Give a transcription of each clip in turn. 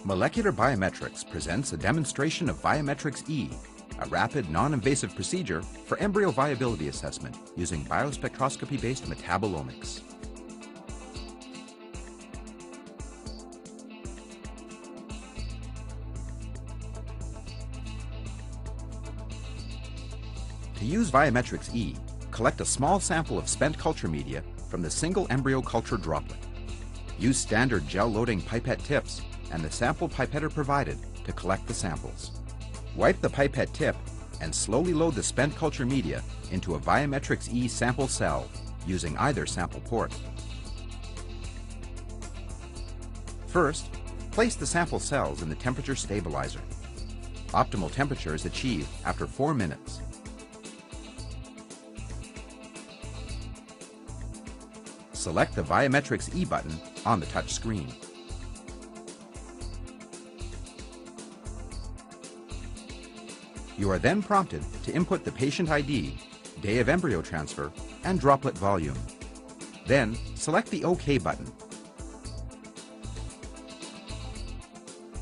Molecular Biometrics presents a demonstration of Biometrics-E, a rapid, non-invasive procedure for embryo viability assessment using biospectroscopy-based metabolomics. To use Biometrics-E, collect a small sample of spent culture media from the single embryo culture droplet. Use standard gel-loading pipette tips and the sample pipetter provided to collect the samples. Wipe the pipette tip and slowly load the spent culture media into a Biometrics-E sample cell using either sample port. First, place the sample cells in the temperature stabilizer. Optimal temperature is achieved after 4 minutes. Select the Biometrics-E button on the touch screen. You are then prompted to input the patient ID, day of embryo transfer, and droplet volume. Then, select the OK button.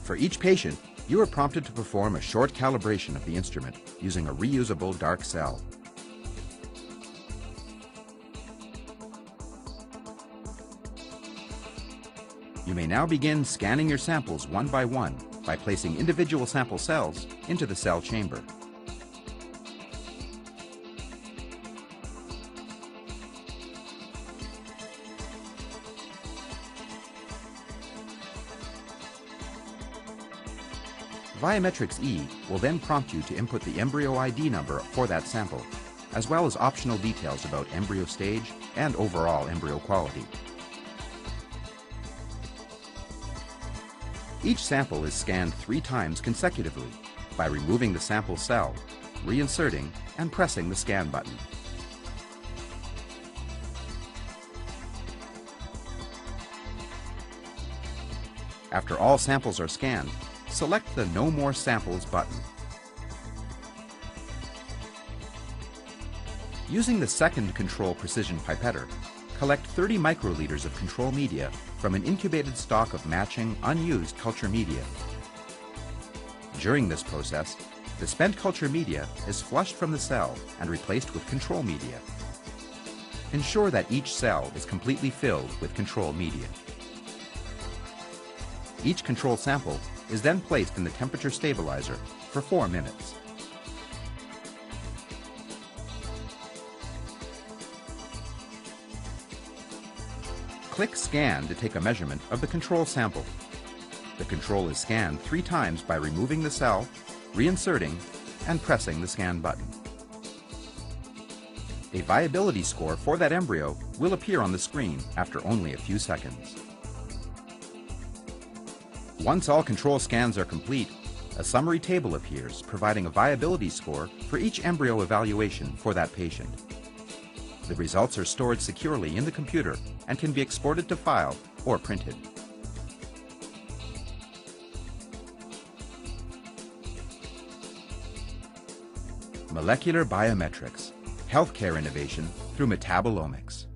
For each patient, you are prompted to perform a short calibration of the instrument using a reusable dark cell. You may now begin scanning your samples one by one by placing individual sample cells into the cell chamber. Biometrics-E will then prompt you to input the embryo ID number for that sample, as well as optional details about embryo stage and overall embryo quality. Each sample is scanned 3 times consecutively by removing the sample cell, reinserting, and pressing the scan button. After all samples are scanned, select the No More Samples button. Using the second control precision pipetter, collect 30 microliters of control media from an incubated stock of matching unused culture media. During this process, the spent culture media is flushed from the cell and replaced with control media. Ensure that each cell is completely filled with control media. Each control sample is then placed in the temperature stabilizer for 4 minutes. Click Scan to take a measurement of the control sample. The control is scanned 3 times by removing the cell, reinserting, and pressing the scan button. A viability score for that embryo will appear on the screen after only a few seconds. Once all control scans are complete, a summary table appears providing a viability score for each embryo evaluation for that patient. The results are stored securely in the computer and can be exported to file or printed. Molecular Biometrics, healthcare innovation through metabolomics.